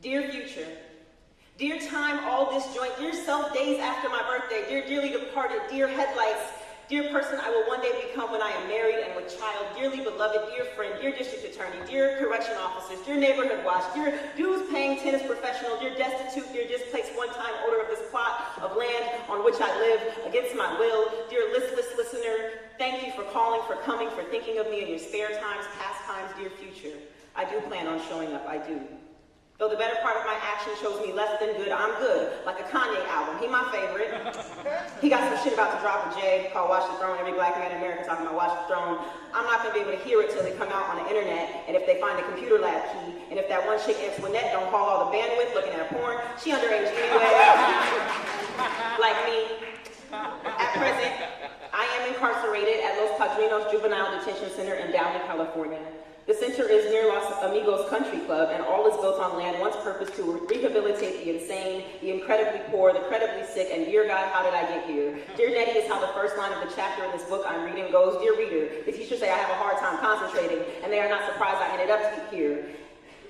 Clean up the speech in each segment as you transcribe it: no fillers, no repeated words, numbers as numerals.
Dear future, dear time, all this joint, dear self, days after my birthday, dear dearly departed, dear headlights, dear person I will one day become when I am married and with child, dearly beloved, dear friend, dear district attorney, dear correction officers, dear neighborhood watch, dear dues-paying tennis professional, dear destitute, dear displaced one-time owner of this plot of land on which I live against my will, dear listless listener, thank you for calling, for coming, for thinking of me in your spare times, past times, dear future. I do plan on showing up, I do. Though the better part of my action shows me less than good, I'm good. Like a Kanye album. He my favorite. He got some shit about to drop with Jay called Watch the Throne. Every black man in America talking about Watch the Throne. I'm not going to be able to hear it till they come out on the internet, and if they find a computer lab key, and if that one chick Antoinette don't haul all the bandwidth looking at porn, she underage anyway. Like me. At present, I am incarcerated at Los Padrinos Juvenile Detention Center in Downey, California. The center is near Los Amigos Country Club, and all is built on land once purposed to rehabilitate the insane, the incredibly poor, the incredibly sick, and dear God, how did I get here? Dear Nettie is how the first line of the chapter in this book I'm reading goes. Dear reader, the teachers say I have a hard time concentrating, and they are not surprised I ended up here.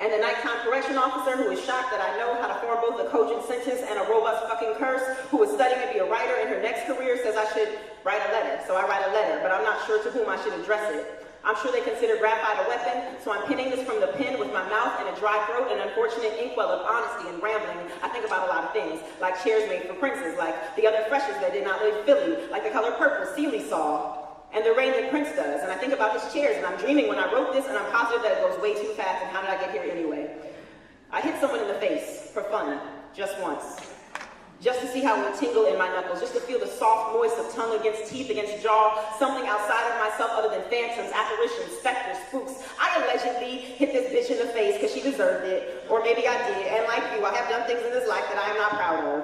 And the nighttime correction officer who is shocked that I know how to form both a cogent sentence and a robust fucking curse, who is studying to be a writer in her next career, says I should write a letter. So I write a letter, but I'm not sure to whom I should address it. I'm sure they consider graphite a weapon, so I'm penning this from the pen with my mouth and a dry throat, an unfortunate inkwell of honesty and rambling. I think about a lot of things, like chairs made for princes, like the other freshes that did not leave Philly, like the color purple Seeley saw, and the rain that Prince does. And I think about his chairs, and I'm dreaming when I wrote this, and I'm positive that it goes way too fast, and how did I get here anyway? I hit someone in the face, for fun, just once. Just to see how it would tingle in my knuckles, just to feel the soft moist of tongue against teeth, against jaw, something outside of myself other than phantoms, apparitions, specters, spooks. I allegedly hit this bitch in the face because she deserved it, or maybe I did, and like you, I have done things in this life that I am not proud of.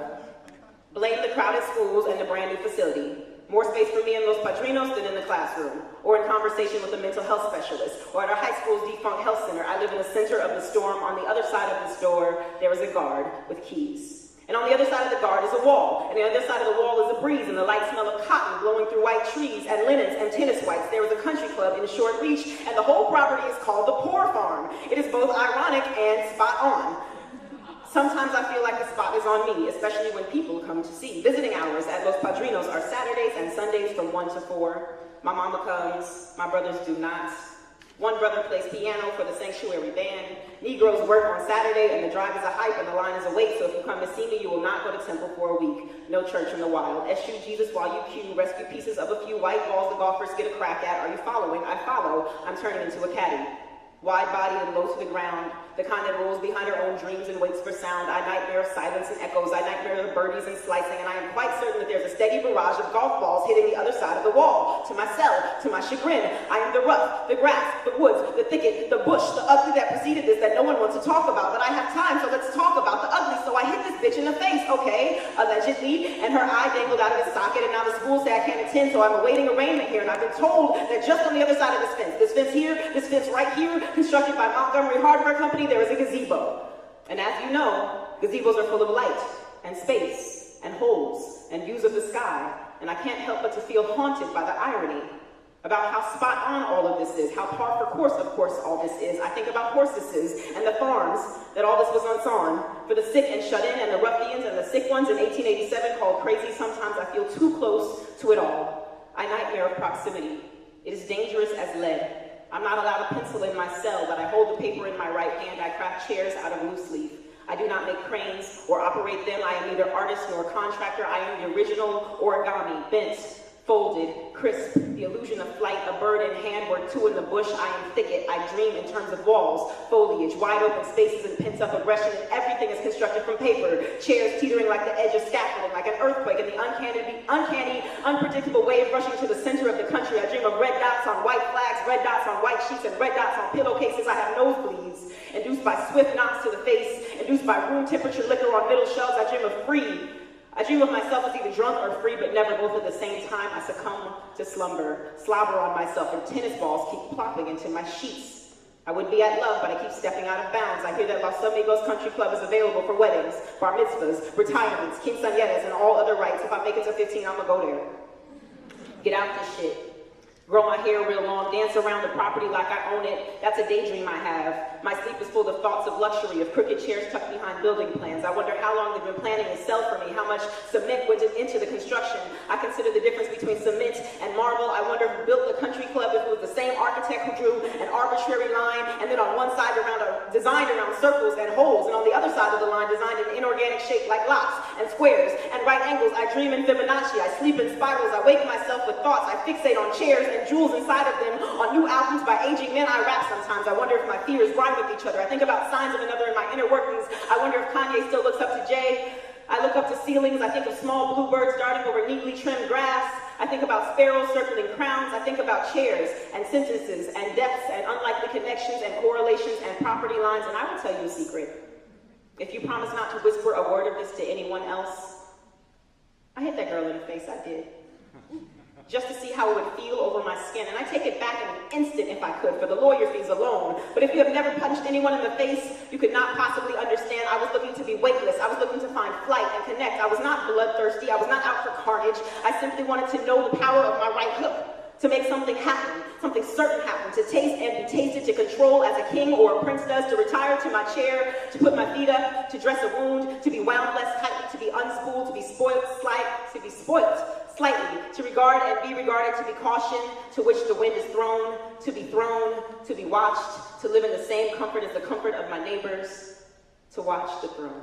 Blame the crowded schools and the brand new facility. More space for me in Los Padrinos than in the classroom, or in conversation with a mental health specialist, or at our high school's defunct health center. I live in the center of the storm. On the other side of this door, there is a guard with keys. And on the other side of the guard is a wall, and the other side of the wall is a breeze and the light smell of cotton blowing through white trees and linens and tennis whites. There is a country club in short reach, and the whole property is called the Poor Farm. It is both ironic and spot on. Sometimes I feel like the spot is on me, especially when people come to see. Visiting hours at Los Padrinos are Saturdays and Sundays from 1 to 4. My mama comes, my brothers do not. One brother plays piano for the sanctuary band. Negroes work on Saturday, and the drive is a hype and the line is a wait, so if you come to see me, you will not go to temple for a week. No church in the wild. Eschew Jesus while you queue. Rescue pieces of a few white balls the golfers get a crack at. Are you following? I follow. I'm turning into a caddy. Wide-bodied and low to the ground, the kind that rolls behind her own dreams and waits for sound. I nightmare of silence and echoes. I nightmare of birdies and slicing, and I am quite certain that there's a steady barrage of golf balls hitting the other side of the wall. To my cell, to my chagrin, I am the rough, the grass, the woods, the thicket, the bush, the ugly that preceded this that no one wants to talk about. But I have time, so let's talk about the ugly. So I hit this bitch in the face, okay? Allegedly, and her eye dangled out of its socket, and now the school say I can't attend, so I'm awaiting arraignment here. And I've been told that just on the other side of this fence here, this fence right here, constructed by Montgomery Hardware Company, there is a gazebo. And as you know, gazebos are full of light and space and holes and views of the sky. And I can't help but to feel haunted by the irony about how spot on all of this is, how par for course, of course, all this is. I think about horses and the farms that all this was once on, for the sick and shut in and the ruffians and the sick ones in 1887 called crazy. Sometimes I feel too close to it all. I nightmare of proximity. It is dangerous as lead. I'm not allowed a pencil in my cell, but I hold the paper in my right hand. I craft chairs out of loose leaf. I do not make cranes or operate them. I am neither artist nor contractor. I am the original origami, bent, folded, crisp, the illusion of flight, a bird in hand, work two in the bush. I am thicket. I dream in terms of walls, foliage, wide open spaces, and pent-up aggression, and everything is constructed from paper. Chairs teetering like the edge of scaffolding, like an earthquake, and the uncanny, unpredictable wave rushing to the center of the country. I dream of red dots on white flags, red dots on white sheets, and red dots on pillowcases. I have nosebleeds, induced by swift knocks to the face, induced by room temperature liquor on middle shelves. I dream of free. I dream of myself as either drunk or free, but never both at the same time. I succumb to slumber, slobber on myself, and tennis balls keep plopping into my sheets. I would be at love, but I keep stepping out of bounds. I hear that Los Amigos Country Club is available for weddings, bar mitzvahs, retirements, quinceañeras, and all other rites. If I make it to 15, I'm gonna go there. Get out this shit. Grow my hair real long, dance around the property like I own it. That's a daydream I have. My sleep is full of thoughts of luxury, of crooked chairs tucked behind building plans. I wonder how long they've been planning to sell for me, how much cement went into the construction. I consider the difference between cement and marble. I wonder who built the country club, if it was the same architect who drew an arbitrary line, and then on one side designed around circles and holes, and on the other side of the line designed an inorganic shape like lots and squares and right angles. I dream in Fibonacci. I sleep in spirals. I wake myself with thoughts. I fixate on chairs and jewels inside of them. On new albums by aging men, I rap sometimes. I wonder if my fears rhyme with each other. I think about signs of another in my inner workings. I wonder if Kanye still looks up to Jay. I look up to ceilings. I think of small bluebirds darting over neatly trimmed grass. I think about sparrows circling crowns. I think about chairs and sentences and depths and unlikely connections and correlations and property lines. And I will tell you a secret. If you promise not to whisper a word of this to anyone else, I hit that girl in the face. I did. Just to see how it would feel over my skin. And I take it back in an instant if I could, for the lawyer fees alone. But if you have never punched anyone in the face, you could not possibly understand. I was looking to be weightless. I was looking to find flight and connect. I was not bloodthirsty. I was not out for carnage. I simply wanted to know the power of my right hook, to make something happen, something certain happen, to taste and be tasted, to control as a king or a prince does, to retire to my chair, to put my feet up, to dress a wound, to be wound less tightly, to be unspooled, to be spoiled slightly, to regard and be regarded, to be cautioned, to which the wind is thrown, to be watched, to live in the same comfort as the comfort of my neighbors, to watch the throne.